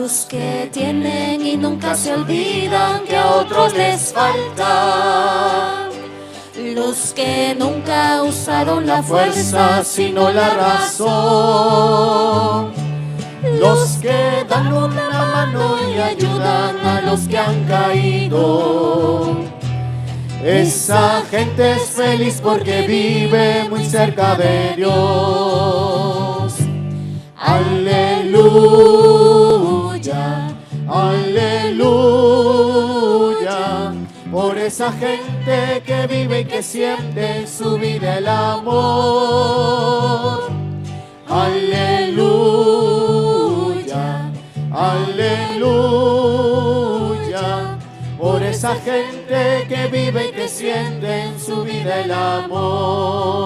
Los que tienen y nunca se olvidan que a otros les falta. Los que nunca usaron la fuerza sino la razón. Los que dan una mano y ayudan a los que han caído. Esa gente es feliz porque vive muy cerca de Dios. Aleluya, aleluya, por esa gente que vive y que siente en su vida el amor. Aleluya, aleluya, por esa gente que vive y que siente en su vida el amor.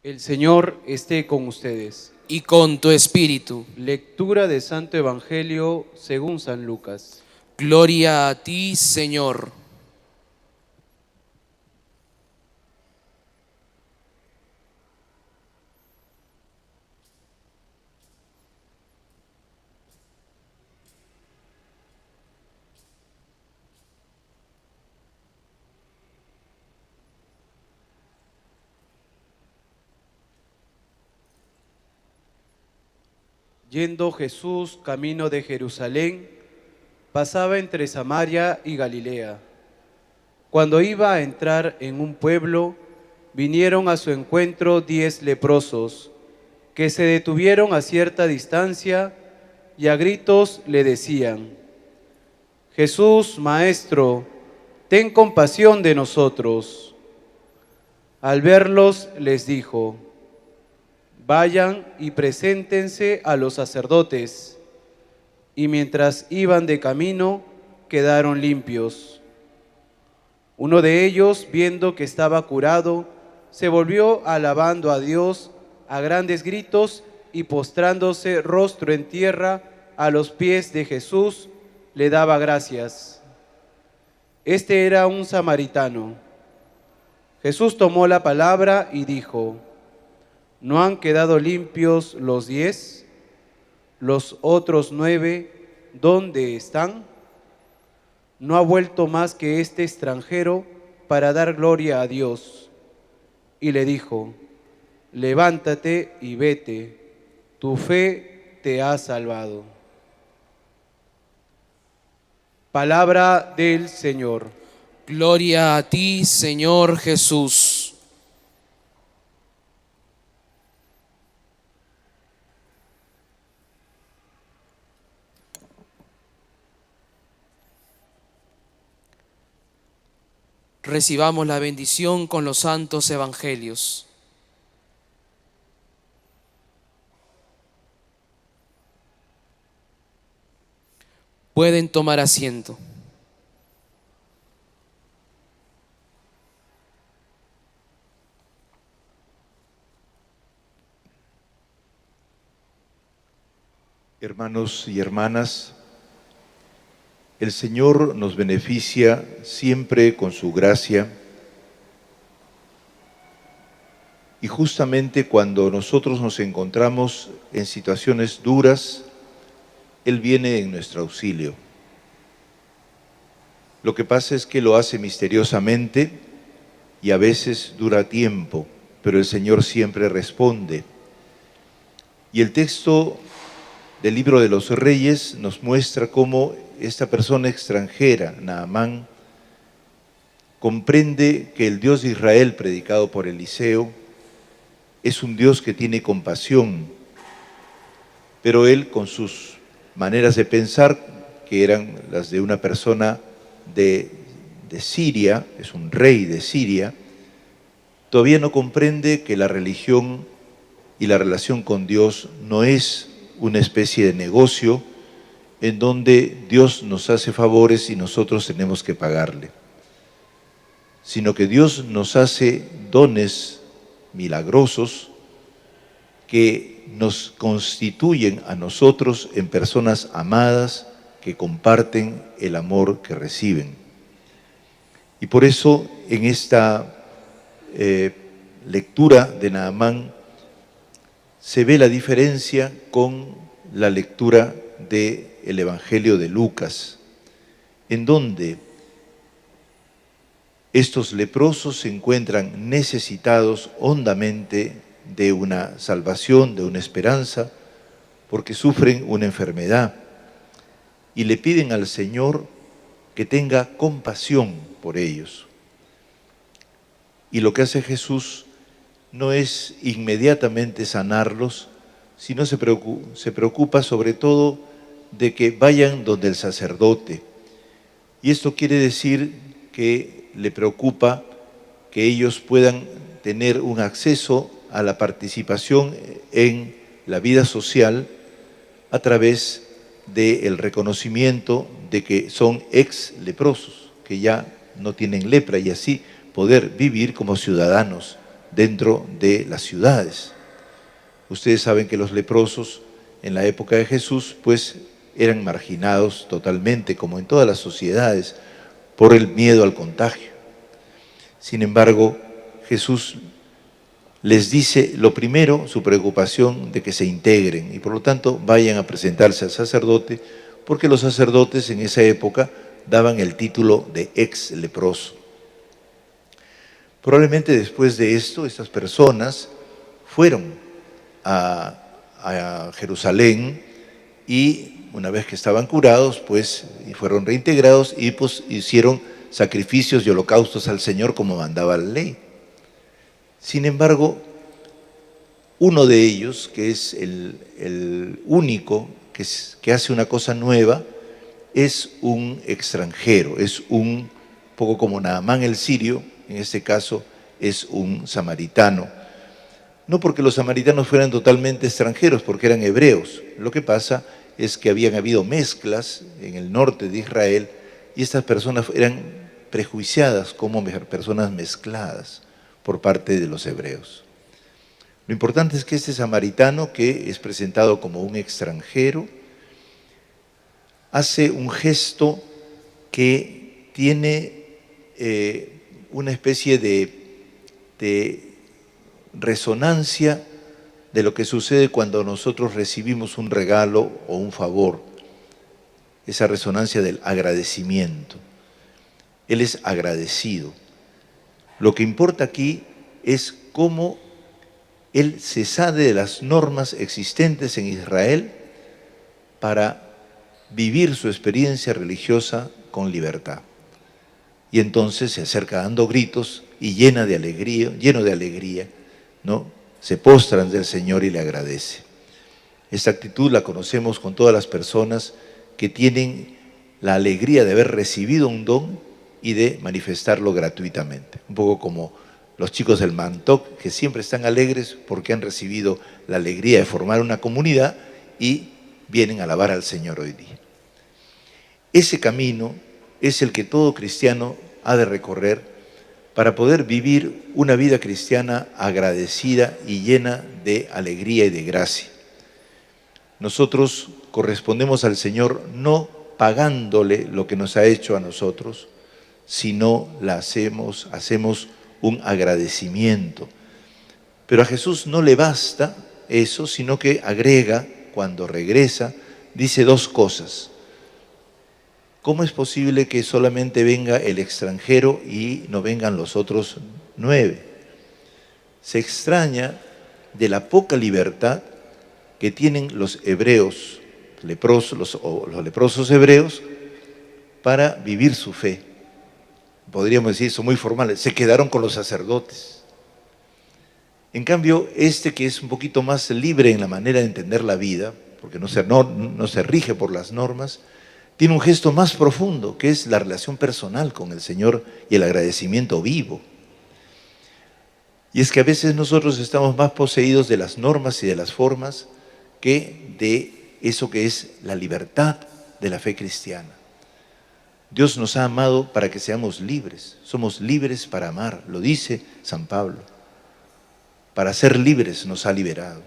El Señor esté con ustedes. Y con tu espíritu. Lectura del Santo Evangelio según San Lucas. Gloria a ti, Señor. Yendo Jesús camino de Jerusalén, pasaba entre Samaria y Galilea. Cuando iba a entrar en un pueblo, vinieron a su encuentro 10 leprosos, que se detuvieron a cierta distancia y a gritos le decían: Jesús, Maestro, ten compasión de nosotros. Al verlos les dijo: Vayan y preséntense a los sacerdotes. Y mientras iban de camino, quedaron limpios. Uno de ellos, viendo que estaba curado, se volvió alabando a Dios a grandes gritos y postrándose rostro en tierra a los pies de Jesús, le daba gracias. Este era un samaritano. Jesús tomó la palabra y dijo: ¿No han quedado limpios los 10? ¿Los otros 9, dónde están? No ha vuelto más que este extranjero para dar gloria a Dios. Y le dijo: levántate y vete, tu fe te ha salvado. Palabra del Señor. Gloria a ti, Señor Jesús. Recibamos la bendición con los santos evangelios. Pueden tomar asiento. Hermanos y hermanas, el Señor nos beneficia siempre con su gracia, y justamente cuando nosotros nos encontramos en situaciones duras, Él viene en nuestro auxilio. Lo que pasa es que lo hace misteriosamente y a veces dura tiempo, pero el Señor siempre responde. Y el texto del libro de los Reyes nos muestra cómo esta persona extranjera, Naamán, comprende que el Dios de Israel, predicado por Eliseo, es un Dios que tiene compasión, pero él, con sus maneras de pensar, que eran las de una persona de Siria, es un rey de Siria, todavía no comprende que la religión y la relación con Dios no es una especie de negocio en donde Dios nos hace favores y nosotros tenemos que pagarle, sino que Dios nos hace dones milagrosos que nos constituyen a nosotros en personas amadas que comparten el amor que reciben. Y por eso en esta lectura de Naamán se ve la diferencia con la lectura del Evangelio de Lucas, en donde estos leprosos se encuentran necesitados hondamente de una salvación, de una esperanza, porque sufren una enfermedad y le piden al Señor que tenga compasión por ellos. Y lo que hace Jesús no es inmediatamente sanarlos, sino se preocupa sobre todo de que vayan donde el sacerdote. Y esto quiere decir que le preocupa que ellos puedan tener un acceso a la participación en la vida social a través del reconocimiento de que son ex leprosos, que ya no tienen lepra, y así poder vivir como ciudadanos dentro de las ciudades. Ustedes saben que los leprosos en la época de Jesús pues eran marginados totalmente, como en todas las sociedades, por el miedo al contagio. Sin embargo, Jesús les dice, lo primero, su preocupación de que se integren y por lo tanto vayan a presentarse al sacerdote, porque los sacerdotes en esa época daban el título de ex leproso. Probablemente después de esto, estas personas fueron a Jerusalén y una vez que estaban curados, pues fueron reintegrados y pues hicieron sacrificios y holocaustos al Señor como mandaba la ley. Sin embargo, uno de ellos, que es el único que hace una cosa nueva, es un extranjero, es un poco como Naamán el sirio, en este caso es un samaritano. No porque los samaritanos fueran totalmente extranjeros, porque eran hebreos. Lo que pasa es que habían habido mezclas en el norte de Israel y estas personas eran prejuiciadas como personas mezcladas por parte de los hebreos. Lo importante es que este samaritano, que es presentado como un extranjero, hace un gesto que tiene una especie de resonancia de lo que sucede cuando nosotros recibimos un regalo o un favor, esa resonancia del agradecimiento. Él es agradecido. Lo que importa aquí es cómo él se sale de las normas existentes en Israel para vivir su experiencia religiosa con libertad. Y entonces se acerca dando gritos y lleno de alegría, ¿no? Se postra ante el Señor y le agradece. Esta actitud la conocemos con todas las personas que tienen la alegría de haber recibido un don y de manifestarlo gratuitamente. Un poco como los chicos del Mantoc, que siempre están alegres porque han recibido la alegría de formar una comunidad y vienen a alabar al Señor hoy día. Ese camino es el que todo cristiano ha de recorrer para poder vivir una vida cristiana agradecida y llena de alegría y de gracia. Nosotros correspondemos al Señor no pagándole lo que nos ha hecho a nosotros, sino hacemos un agradecimiento. Pero a Jesús no le basta eso, sino que agrega, cuando regresa, dice dos cosas. ¿Cómo es posible que solamente venga el extranjero y no vengan los otros 9? Se extraña de la poca libertad que tienen los hebreos, los leprosos hebreos, para vivir su fe. Podríamos decir, son muy formales, se quedaron con los sacerdotes. En cambio, que es un poquito más libre en la manera de entender la vida, porque no se rige por las normas, tiene un gesto más profundo, que es la relación personal con el Señor y el agradecimiento vivo. Y es que a veces nosotros estamos más poseídos de las normas y de las formas que de eso que es la libertad de la fe cristiana. Dios nos ha amado para que seamos libres. Somos libres para amar, lo dice San Pablo. Para ser libres nos ha liberado.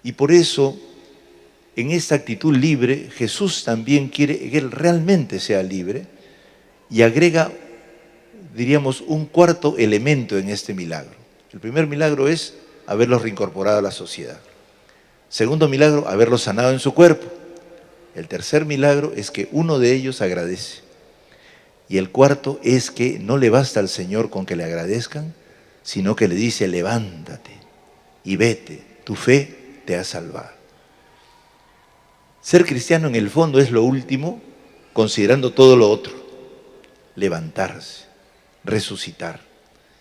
Y por eso, en esta actitud libre, Jesús también quiere que Él realmente sea libre y agrega, diríamos, un cuarto elemento en este milagro. El primer milagro es haberlos reincorporado a la sociedad. Segundo milagro, haberlos sanado en su cuerpo. El tercer milagro es que uno de ellos agradece. Y el cuarto es que no le basta al Señor con que le agradezcan, sino que le dice: levántate y vete, tu fe te ha salvado. Ser cristiano en el fondo es lo último, considerando todo lo otro. Levantarse, resucitar,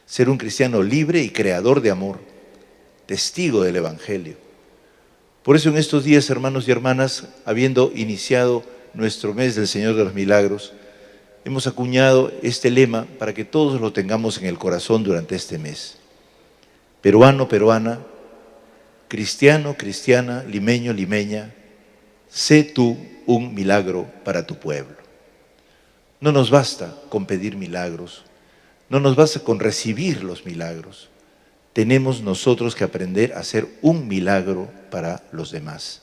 ser un cristiano libre y creador de amor, testigo del Evangelio. Por eso en estos días, hermanos y hermanas, habiendo iniciado nuestro mes del Señor de los Milagros, hemos acuñado este lema para que todos lo tengamos en el corazón durante este mes. Peruano, peruana, cristiano, cristiana, limeño, limeña, sé tú un milagro para tu pueblo. No nos basta con pedir milagros, no nos basta con recibir los milagros. Tenemos nosotros que aprender a ser un milagro para los demás.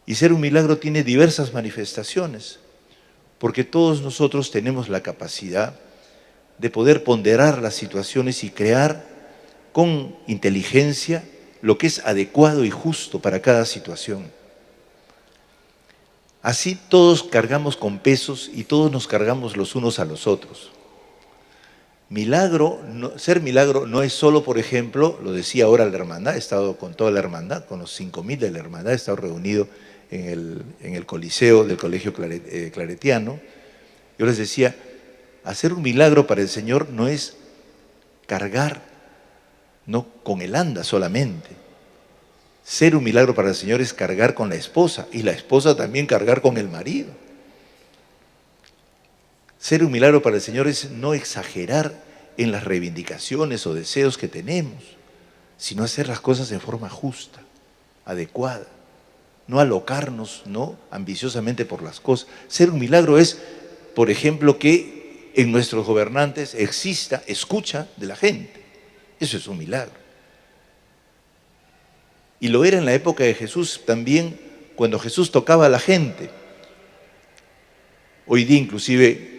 Y ser un milagro tiene diversas manifestaciones, porque todos nosotros tenemos la capacidad de poder ponderar las situaciones y crear con inteligencia lo que es adecuado y justo para cada situación. Así todos cargamos con pesos y todos nos cargamos los unos a los otros. Ser milagro no es solo, por ejemplo, lo decía ahora la hermandad, he estado con toda la hermandad, con los 5.000 de la hermandad, he estado reunido en el Coliseo del Colegio Claretiano. Yo les decía, hacer un milagro para el Señor no es cargar, no con el anda solamente. Ser un milagro para el Señor es cargar con la esposa y la esposa también cargar con el marido. Ser un milagro para el Señor es no exagerar en las reivindicaciones o deseos que tenemos, sino hacer las cosas de forma justa, adecuada. No alocarnos, no ambiciosamente por las cosas. Ser un milagro es, por ejemplo, que en nuestros gobernantes exista escucha de la gente. Eso es un milagro. Y lo era en la época de Jesús también, cuando Jesús tocaba a la gente. Hoy día inclusive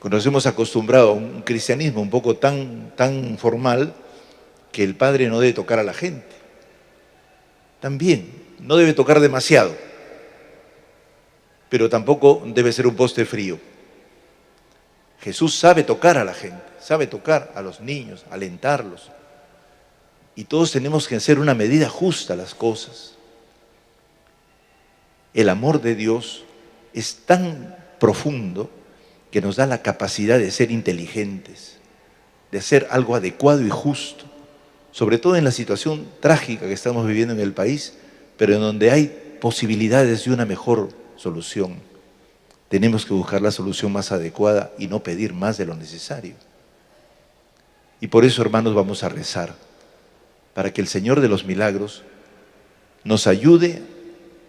nos hemos acostumbrado a un cristianismo un poco tan formal que el Padre no debe tocar a la gente. También no debe tocar demasiado, pero tampoco debe ser un poste frío. Jesús sabe tocar a la gente, sabe tocar a los niños, alentarlos. Y todos tenemos que hacer una medida justa a las cosas. El amor de Dios es tan profundo que nos da la capacidad de ser inteligentes, de hacer algo adecuado y justo, sobre todo en la situación trágica que estamos viviendo en el país, pero en donde hay posibilidades de una mejor solución. Tenemos que buscar la solución más adecuada y no pedir más de lo necesario. Y por eso, hermanos, vamos a rezar, para que el Señor de los Milagros nos ayude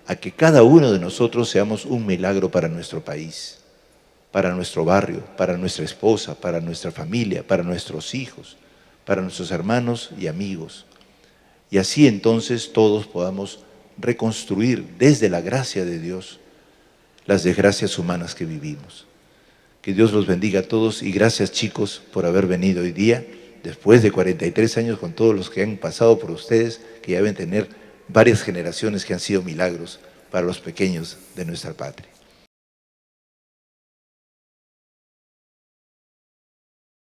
a que cada uno de nosotros seamos un milagro para nuestro país, para nuestro barrio, para nuestra esposa, para nuestra familia, para nuestros hijos, para nuestros hermanos y amigos. Y así entonces todos podamos reconstruir desde la gracia de Dios las desgracias humanas que vivimos. Que Dios los bendiga a todos y gracias, chicos, por haber venido hoy día, después de 43 años, con todos los que han pasado por ustedes, que ya deben tener varias generaciones que han sido milagros para los pequeños de nuestra patria.